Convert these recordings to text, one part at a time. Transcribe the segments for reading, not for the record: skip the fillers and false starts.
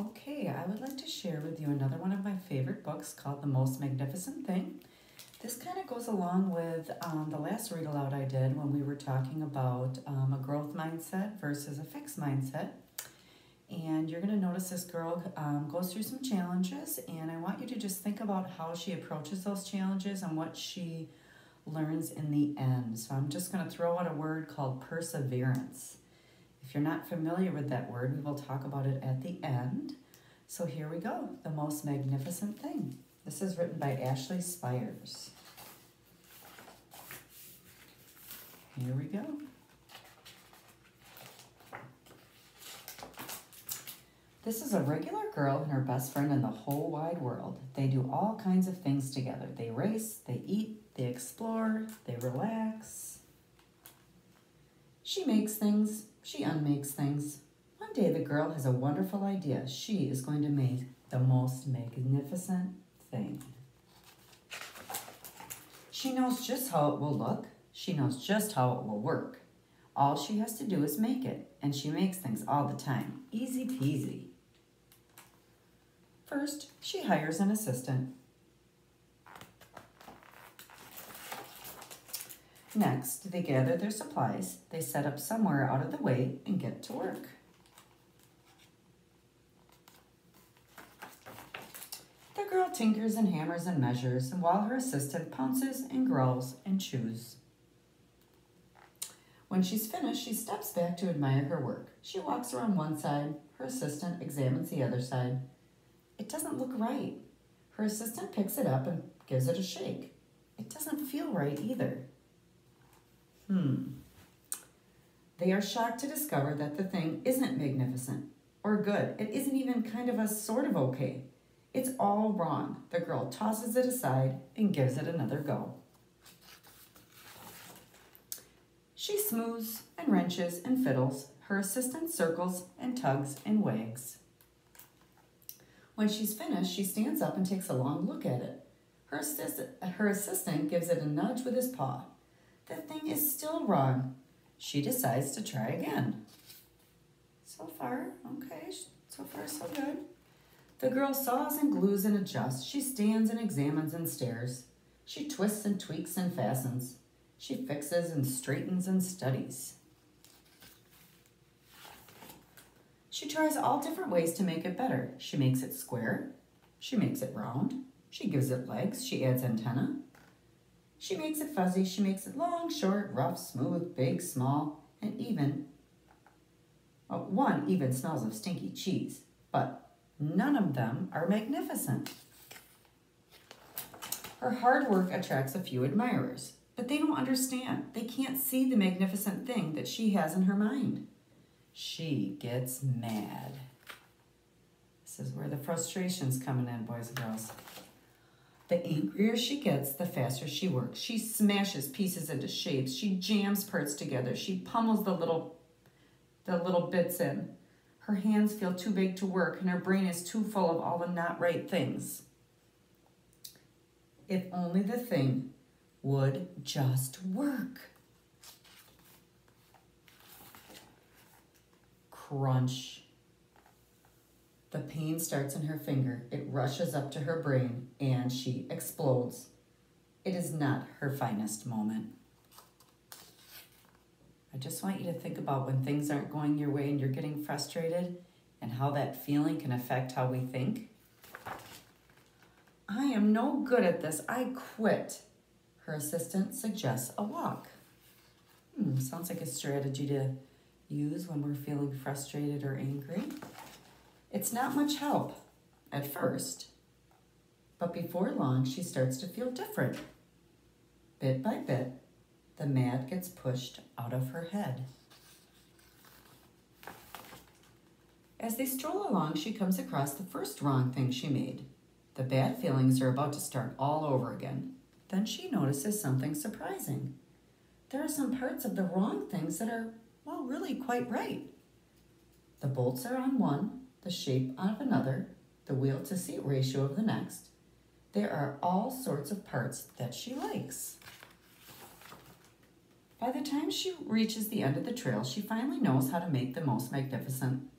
Okay, I would like to share with you another one of my favorite books called The Most Magnificent Thing. This kind of goes along with the last read aloud I did when we were talking about a growth mindset versus a fixed mindset. And you're going to notice this girl goes through some challenges, and I want you to just think about how she approaches those challenges and what she learns in the end. So I'm just going to throw out a word called perseverance. If you're not familiar with that word, we will talk about it at the end. So here we go, The Most Magnificent Thing. This is written by Ashley Spires. Here we go. This is a regular girl and her best friend in the whole wide world. They do all kinds of things together. They race, they eat, they explore, they relax. She makes things, she unmakes things. One day the girl has a wonderful idea. She is going to make the most magnificent thing. She knows just how it will look. She knows just how it will work. All she has to do is make it, and she makes things all the time. Easy peasy. First, she hires an assistant. Next, they gather their supplies, they set up somewhere out of the way, and get to work. The girl tinkers and hammers and measures, and while her assistant pounces and growls and chews. When she's finished, she steps back to admire her work. She walks around one side, her assistant examines the other side. It doesn't look right. Her assistant picks it up and gives it a shake. It doesn't feel right either. They are shocked to discover that the thing isn't magnificent or good. It isn't even kind of a sort of okay. It's all wrong. The girl tosses it aside and gives it another go. She smooths and wrenches and fiddles. Her assistant circles and tugs and wags. When she's finished, she stands up and takes a long look at it. Her assistant gives it a nudge with his paw. The thing is still wrong. She decides to try again. So far, okay, so far so good. The girl saws and glues and adjusts. She stands and examines and stares. She twists and tweaks and fastens. She fixes and straightens and studies. She tries all different ways to make it better. She makes it square. She makes it round. She gives it legs. She adds antenna. She makes it fuzzy. She makes it long, short, rough, smooth, big, small, and even. One even smells of stinky cheese, but none of them are magnificent. Her hard work attracts a few admirers, but they don't understand. They can't see the magnificent thing that she has in her mind. She gets mad. This is where the frustration's coming in, boys and girls. The angrier she gets, the faster she works. She smashes pieces into shapes. She jams parts together. She pummels the little bits in. Her hands feel too big to work, and her brain is too full of all the not right things. If only the thing would just work. Crunch. The pain starts in her finger. It rushes up to her brain, and she explodes. It is not her finest moment. I just want you to think about when things aren't going your way and you're getting frustrated and how that feeling can affect how we think. I am no good at this. I quit. Her assistant suggests a walk. Sounds like a strategy to use when we're feeling frustrated or angry. It's not much help at first, but before long she starts to feel different. Bit by bit, the mad gets pushed out of her head. As they stroll along, she comes across the first wrong thing she made. The bad feelings are about to start all over again. Then she notices something surprising. There are some parts of the wrong things that are, well, really quite right. The bolts are on one, the shape of another, the wheel-to-seat ratio of the next. There are all sorts of parts that she likes. By the time she reaches the end of the trail, she finally knows how to make the most magnificent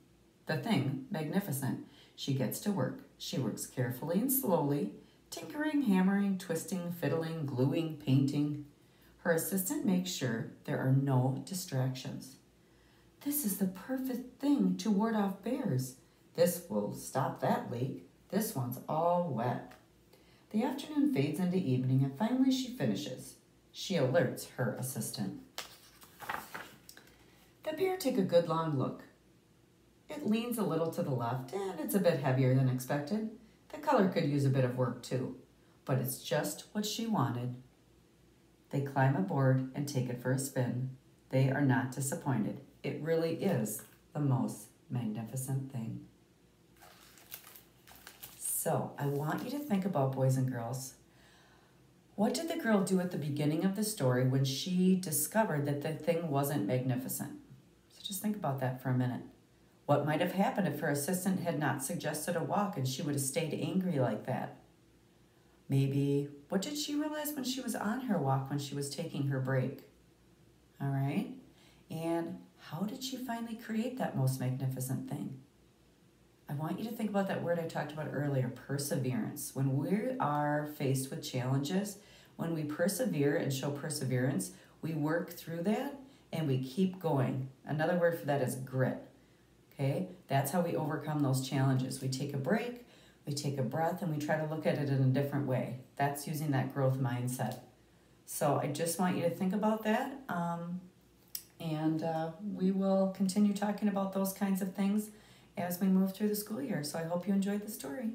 the thing magnificent. She gets to work. She works carefully and slowly, tinkering, hammering, twisting, fiddling, gluing, painting. Her assistant makes sure there are no distractions. This is the perfect thing to ward off bears. This will stop that leak. This one's all wet. The afternoon fades into evening and finally she finishes. She alerts her assistant. The bear takes a good long look. It leans a little to the left and it's a bit heavier than expected. The color could use a bit of work too, but it's just what she wanted. They climb aboard and take it for a spin. They are not disappointed. It really is the most magnificent thing. So I want you to think about, boys and girls, what did the girl do at the beginning of the story when she discovered that the thing wasn't magnificent? So just think about that for a minute. What might have happened if her assistant had not suggested a walk and she would have stayed angry like that? Maybe, what did she realize when she was on her walk, when she was taking her break? All right? And how did she finally create that most magnificent thing? I want you to think about that word I talked about earlier, perseverance. When we are faced with challenges, when we persevere and show perseverance, we work through that and we keep going. Another word for that is grit. Okay? That's how we overcome those challenges. We take a break, we take a breath, and we try to look at it in a different way. That's using that growth mindset. So I just want you to think about that. And we will continue talking about those kinds of things as we move through the school year. So I hope you enjoyed the story.